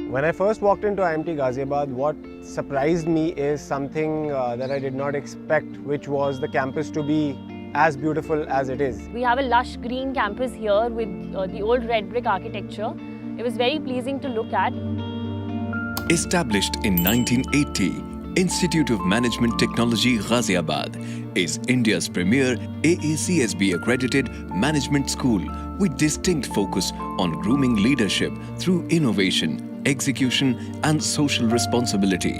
When I first walked into IMT Ghaziabad, what surprised me is something that I did not expect, which was the campus to be as beautiful as it is. We have a lush green campus here with the old red brick architecture. It was very pleasing to look at. Established in 1980, Institute of Management Technology Ghaziabad is India's premier AACSB accredited management school with distinct focus on grooming leadership through innovation, execution and social responsibility.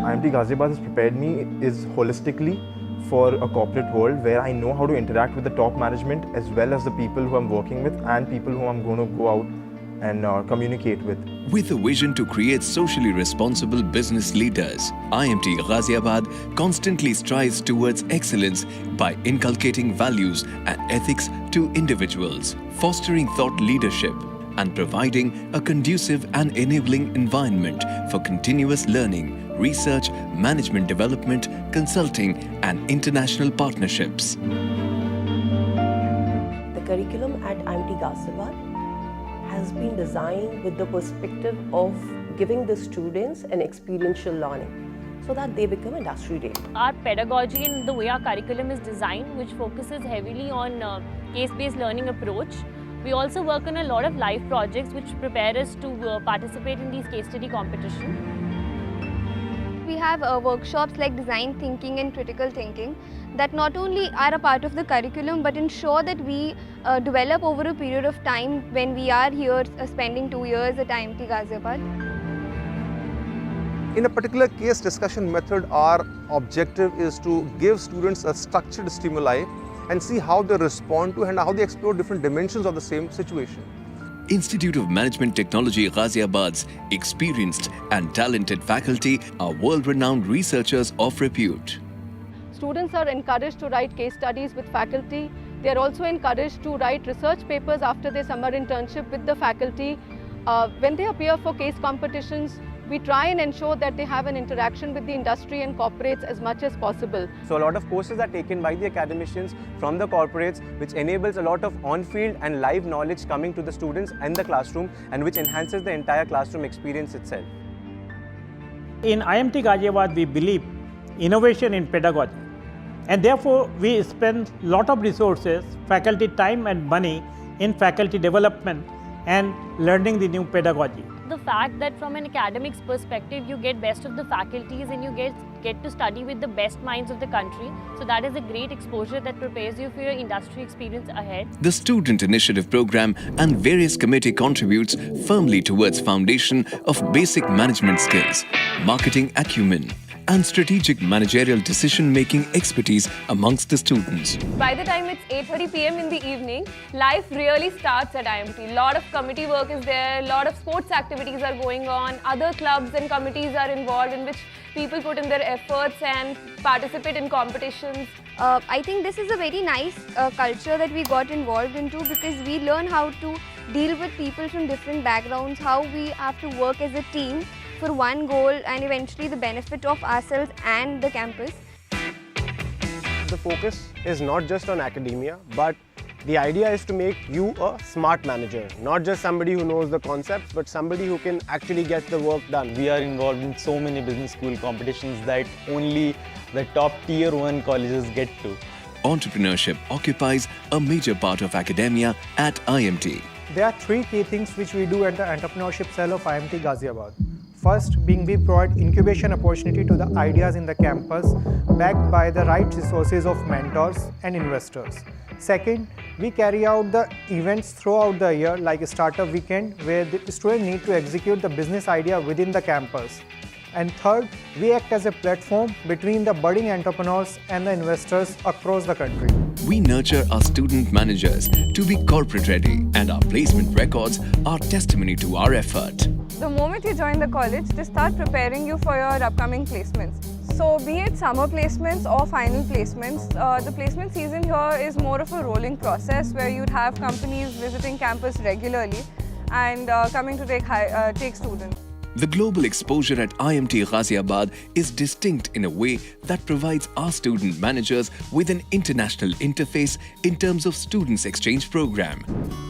IMT Ghaziabad has prepared me holistically for a corporate world where I know how to interact with the top management as well as the people who I'm working with and people who I'm going to go out and communicate with. With a vision to create socially responsible business leaders, IMT Ghaziabad constantly strives towards excellence by inculcating values and ethics to individuals, fostering thought leadership, and providing a conducive and enabling environment for continuous learning, research, management development, consulting, and international partnerships. The curriculum at IMT Ghaziabad has been designed with the perspective of giving the students an experiential learning so that they become industry ready. Our pedagogy and the way our curriculum is designed, which focuses heavily on case-based learning approach. We also work on a lot of live projects which prepare us to participate in these case study competitions. We have workshops like design thinking and critical thinking that not only are a part of the curriculum but ensure that we develop over a period of time when we are here spending 2 years at IMT Ghaziabad. In a particular case discussion method, our objective is to give students a structured stimuli and see how they respond to and how they explore different dimensions of the same situation. Institute of Management Technology Ghaziabad's experienced and talented faculty are world-renowned researchers of repute. Students are encouraged to write case studies with faculty. They are also encouraged to write research papers after their summer internship with the faculty. When they appear for case competitions, we try and ensure that they have an interaction with the industry and corporates as much as possible. So a lot of courses are taken by the academicians from the corporates, which enables a lot of on-field and live knowledge coming to the students and the classroom, and which enhances the entire classroom experience itself. In IMT Ghaziabad, we believe innovation in pedagogy, and therefore we spend a lot of resources, faculty time and money in faculty development and learning the new pedagogy. The fact that from an academics perspective, you get best of the faculties and you get to study with the best minds of the country. So that is a great exposure that prepares you for your industry experience ahead. The Student Initiative Program and various committee contributes firmly towards foundation of basic management skills, marketing acumen, and strategic managerial decision-making expertise amongst the students. By the time it's 8:30 p.m. in the evening, life really starts at IMT. A lot of committee work is there, a lot of sports activities are going on, other clubs and committees are involved in which people put in their efforts and participate in competitions. I think this is a very nice culture that we got involved into because we learn how to deal with people from different backgrounds, how we have to work as a team for one goal and eventually the benefit of ourselves and the campus. The focus is not just on academia, but the idea is to make you a smart manager, not just somebody who knows the concepts, but somebody who can actually get the work done. We are involved in so many business school competitions that only the top tier 1 colleges get to. Entrepreneurship occupies a major part of academia at IMT. There are 3 key things which we do at the entrepreneurship cell of IMT Ghaziabad. First being we provide incubation opportunity to the ideas in the campus backed by the right resources of mentors and investors. Second, we carry out the events throughout the year like a startup weekend where the students need to execute the business idea within the campus. And third, we act as a platform between the budding entrepreneurs and the investors across the country. We nurture our student managers to be corporate ready, and our placement records are testimony to our effort. The moment you join the college, they start preparing you for your upcoming placements. So be it summer placements or final placements, the placement season here is more of a rolling process where you'd have companies visiting campus regularly and coming to take students. The global exposure at IMT Ghaziabad is distinct in a way that provides our student managers with an international interface in terms of students' exchange program.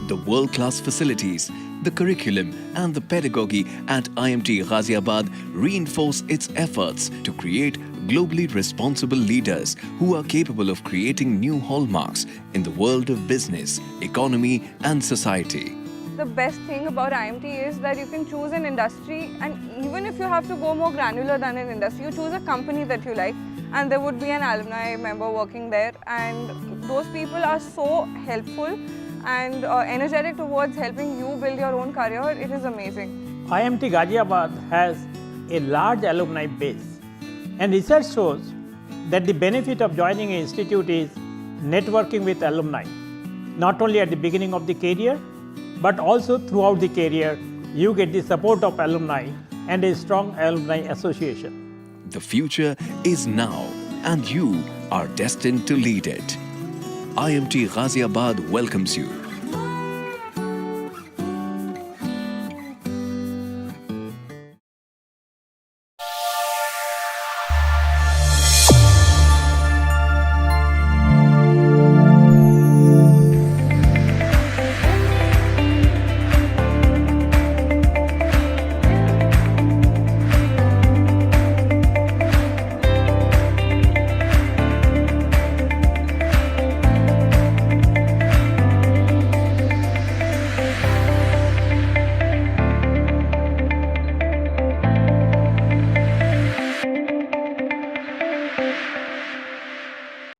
The world-class facilities, the curriculum and the pedagogy at IMT Ghaziabad reinforce its efforts to create globally responsible leaders who are capable of creating new hallmarks in the world of business, economy and society. The best thing about IMT is that you can choose an industry, and even if you have to go more granular than an industry, you choose a company that you like, and there would be an alumni member working there, and those people are so helpful and energetic towards helping you build your own career. It is amazing. IMT Ghaziabad has a large alumni base, and research shows that the benefit of joining an institute is networking with alumni, not only at the beginning of the career, but also throughout the career. You get the support of alumni and a strong alumni association. The future is now, and you are destined to lead it. IMT Ghaziabad welcomes you.